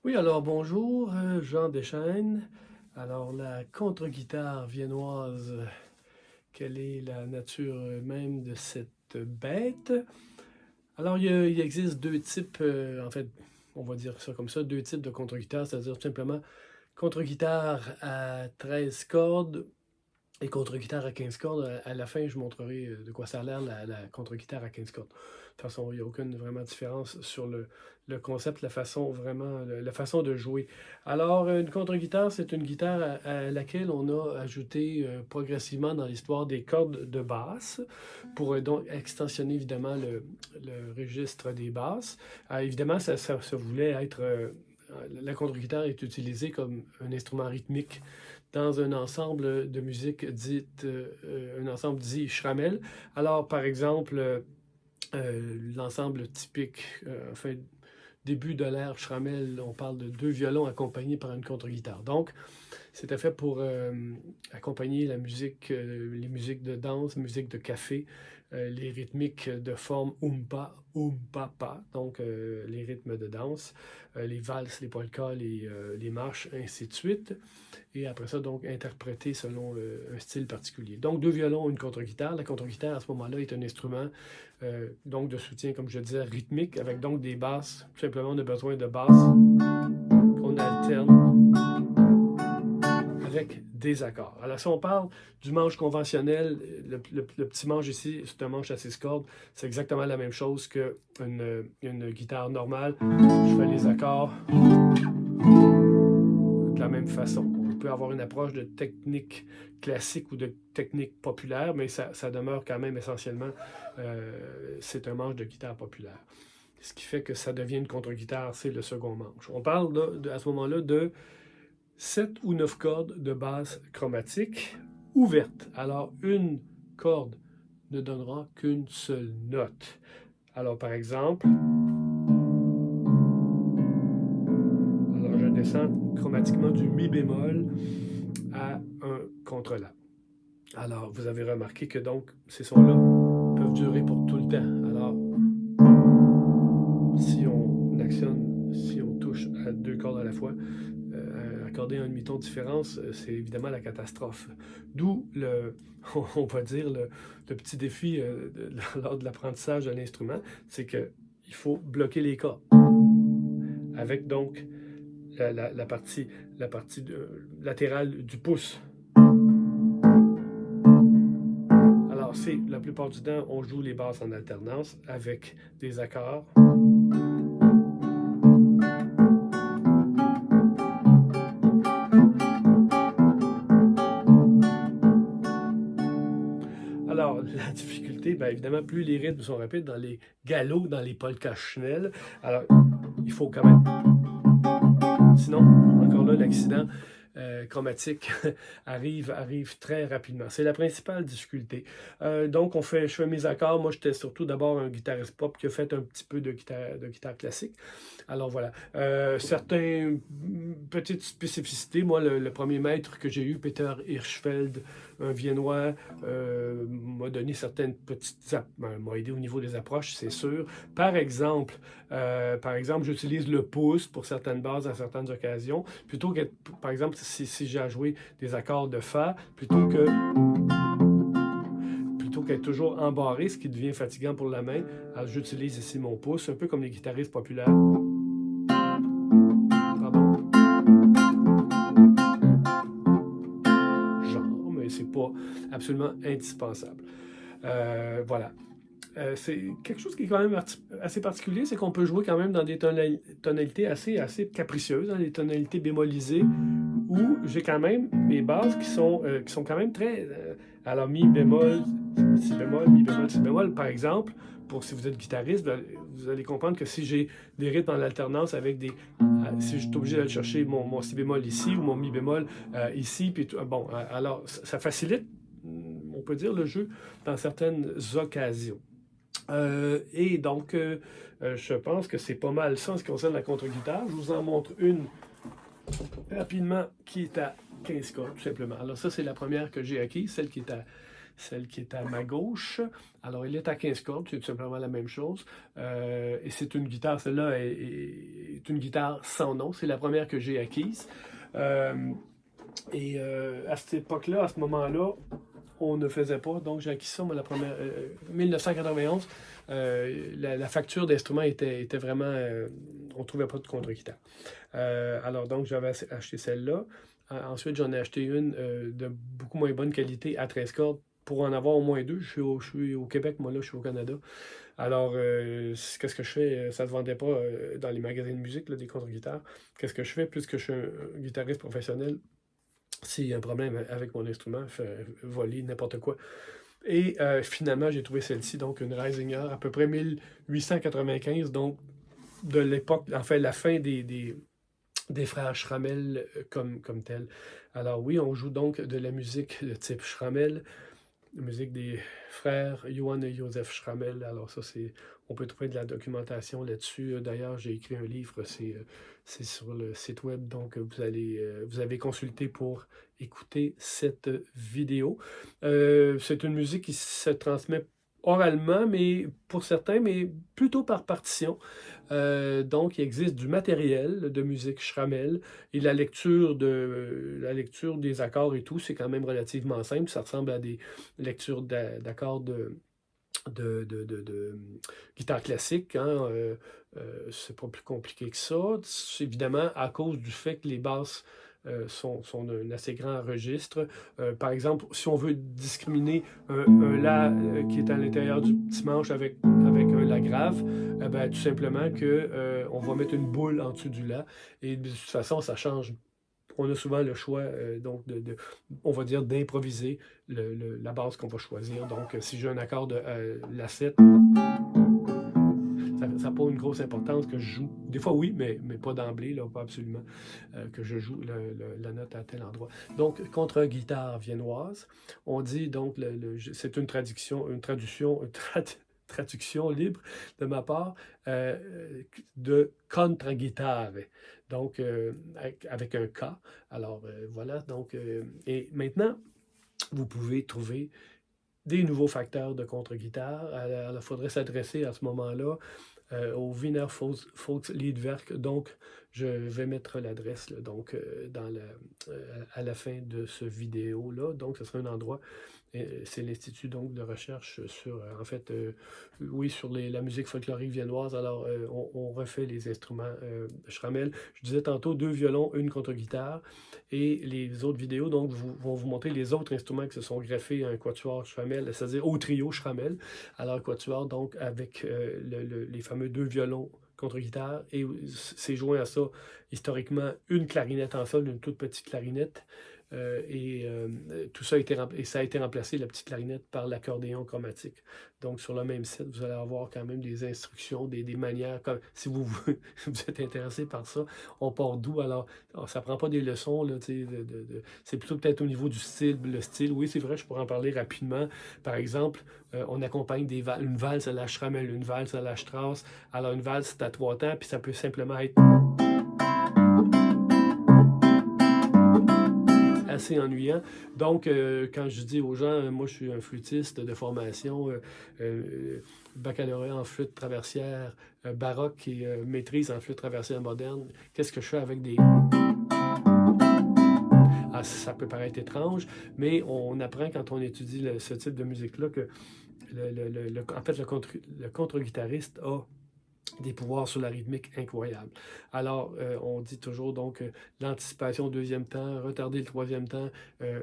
Oui, alors bonjour, Jean Deschaines. Alors la contre-guitare viennoise, quelle est la nature même de cette bête? Alors il existe deux types, en fait, on va dire ça comme ça, deux types de contre-guitare, c'est-à-dire tout simplement contre-guitare à 13 cordes et contre-guitare à 15 cordes. À la fin, je montrerai de quoi ça a l'air, la contre-guitare à 15 cordes. De toute façon, il n'y a aucune vraiment différence sur le concept, la façon vraiment, la façon de jouer. Alors, une contre-guitare, c'est une guitare à laquelle on a ajouté progressivement dans l'histoire des cordes de basse pour donc extensionner évidemment le registre des basses. Évidemment, ça voulait être... la contre-guitare est utilisée comme un instrument rythmique dans un ensemble de musique dite, un ensemble dit Schrammel. Alors, par exemple, l'ensemble typique, enfin, début de l'ère Schrammel, on parle de deux violons accompagnés par une contre-guitare. Donc, c'était fait pour accompagner la musique, les musiques de danse, musique de café, les rythmiques de forme umpa, donc les rythmes de danse, les valses, les polkas, les marches, ainsi de suite. Et après ça, donc, interprété selon un style particulier. Donc, deux violons, une contre-guitare. La contre-guitare, à ce moment-là, est un instrument donc de soutien, comme je disais, rythmique, avec donc des basses. Tout simplement, on a besoin de basses qu'on alterne avec des accords. Alors, si on parle du manche conventionnel, le petit manche ici, c'est un manche à 6 cordes, c'est exactement la même chose qu'une guitare normale. Je fais les accords de la même façon. On peut avoir une approche de technique classique ou de technique populaire, mais ça demeure quand même essentiellement, c'est un manche de guitare populaire. Ce qui fait que ça devient une contre-guitare, c'est le second manche. On parle là, à ce moment-là de 7 ou 9 cordes de basse chromatique ouverte. Alors, une corde ne donnera qu'une seule note. Alors, par exemple, alors je descends chromatiquement du mi bémol à un contre-la. Alors, vous avez remarqué que donc, ces sons-là peuvent durer pour tout le temps. Alors, si on touche à deux cordes à la fois, accorder un demi-ton de différence, c'est évidemment la catastrophe. D'où on va dire, le petit défi lors de l'apprentissage de l'instrument, c'est qu'il faut bloquer les cordes. Avec donc la partie, latérale du pouce. Alors, c'est la plupart du temps, on joue les basses en alternance avec des accords. Alors, la difficulté, bien évidemment, plus les rythmes sont rapides dans les galops, dans les polkas Schnell, alors il faut quand même. Sinon, encore là, l'accident chromatique arrive très rapidement. C'est la principale difficulté. Donc, je fais mes accords. Moi, j'étais surtout d'abord un guitariste pop qui a fait un petit peu de guitare classique. Alors voilà. Certaines petites spécificités. Moi, le premier maître que j'ai eu, Peter Hirschfeld, un Viennois, m'a donné certaines petites... m'a aidé au niveau des approches, c'est sûr. Par exemple, j'utilise le pouce pour certaines bases à certaines occasions, plutôt que, par exemple, si j'ai à jouer des accords de Fa, plutôt qu'être toujours embarré, ce qui devient fatigant pour la main, alors j'utilise ici mon pouce, un peu comme les guitaristes populaires. Pardon. Genre, mais c'est pas absolument indispensable. Voilà. C'est quelque chose qui est quand même assez particulier, c'est qu'on peut jouer quand même dans des tonalités assez capricieuses, dans des tonalités bémolisées, où j'ai quand même mes bases qui sont quand même très... alors mi bémol, si bémol, mi bémol, si bémol, par exemple, pour si vous êtes guitariste, vous allez comprendre que si j'ai des rythmes en alternance avec des... si je suis obligé d'aller chercher mon si bémol ici ou mon mi bémol ici, puis bon, alors ça facilite, on peut dire, le jeu dans certaines occasions. Et donc, je pense que c'est pas mal ça en ce qui concerne la contre-guitare. Je vous en montre une rapidement qui est à 15 cordes, tout simplement. Alors ça, c'est la première que j'ai acquise, celle qui est à celle qui est à ma gauche. Alors, elle est à 15 cordes, c'est tout simplement la même chose. Et c'est une guitare, celle-là est une guitare sans nom, c'est la première que j'ai acquise. À cette époque-là, à ce moment-là, on ne faisait pas, donc j'ai acquis ça, moi, la première, 1991. La facture d'instruments était vraiment... on ne trouvait pas de contre-guitare. Alors, donc, j'avais acheté celle-là. Ensuite, j'en ai acheté une de beaucoup moins bonne qualité à 13 cordes pour en avoir au moins deux. Je suis au Québec, moi là, je suis au Canada. Alors, qu'est-ce que je fais? Ça ne se vendait pas dans les magasins de musique, là, des contre-guitares. Qu'est-ce que je fais? Puisque je suis un guitariste professionnel, s'il y a un problème avec mon instrument, voler, n'importe quoi. Et finalement, j'ai trouvé celle-ci, donc une Reisinger, à peu près 1895, donc de l'époque, enfin la fin des frères Schrammel comme tel. Alors oui, on joue donc de la musique de type Schrammel, la musique des frères Johann et Joseph Schrammel. Alors ça, on peut trouver de la documentation là-dessus. D'ailleurs, j'ai écrit un livre, c'est sur le site web, donc vous avez consulté pour écouter cette vidéo. C'est une musique qui se transmet oralement, mais pour certains, mais plutôt par partition. Donc, il existe du matériel de musique Schrammel et la lecture des accords et tout, c'est quand même relativement simple. Ça ressemble à des lectures d'accords de guitare classique. Hein. C'est pas plus compliqué que ça. C'est évidemment à cause du fait que les basses sont d'un assez grand registre. Par exemple, si on veut discriminer un La qui est à l'intérieur du petit manche avec un La grave, ben, tout simplement on va mettre une boule en dessous du La. Et de toute façon, ça change. On a souvent le choix, donc, on va dire, d'improviser la base qu'on va choisir. Donc, si j'ai un accord de La 7, ça n'a pas une grosse importance que je joue. Des fois, oui, mais pas d'emblée, là, pas absolument, que je joue la note à tel endroit. Donc, contre-guitare viennoise, on dit, donc, c'est une traduction libre de ma part de contre-guitare, donc avec un K. Alors voilà, donc, et maintenant, vous pouvez trouver des nouveaux facteurs de contre-guitare. Alors, il faudrait s'adresser à ce moment-là au Wiener Volksliedwerk. Donc, je vais mettre l'adresse donc à la fin de ce vidéo-là. Donc, ce sera un endroit. C'est l'Institut donc de recherche sur, en fait, oui, sur la musique folklorique viennoise. Alors, on refait les instruments Schrammel. Je disais tantôt 2 violons, une contre-guitare. Et les autres vidéos donc, vont vous montrer les autres instruments qui se sont greffés à un quatuor Schrammel, c'est-à-dire au trio Schrammel. Alors, quatuor, donc, avec les fameux 2 violons contre-guitare. Et c'est joint à ça, historiquement, une clarinette en sol, une toute petite clarinette. Tout ça ça a été remplacé, la petite clarinette, par l'accordéon chromatique. Donc, sur le même site, vous allez avoir quand même des instructions, des manières. Si vous êtes intéressé par ça, on part d'où? Alors, ça ne prend pas des leçons. Là, c'est plutôt peut-être au niveau du style. Le style, oui, c'est vrai, je pourrais en parler rapidement. Par exemple, on accompagne une valse à la Schrammel, une valse à la Strauss. Alors, une valse, c'est à 3 temps, puis ça peut simplement être assez ennuyant. Donc, quand je dis aux gens, moi je suis un flûtiste de formation, baccalauréat en flûte traversière baroque et maîtrise en flûte traversière moderne, qu'est-ce que je fais avec des... Ah, ça peut paraître étrange, mais on apprend quand on étudie ce type de musique-là que en fait, le contre-guitariste a des pouvoirs sur la rythmique incroyables. Alors, on dit toujours donc l'anticipation au 2e temps, retarder le 3e temps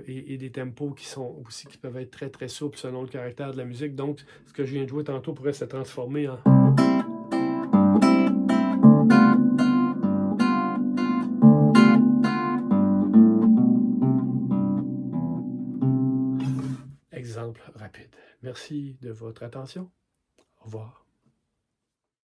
et des tempos qui peuvent être très très souples selon le caractère de la musique. Donc, ce que je viens de jouer tantôt pourrait se transformer en... Exemple rapide. Merci de votre attention. Au revoir.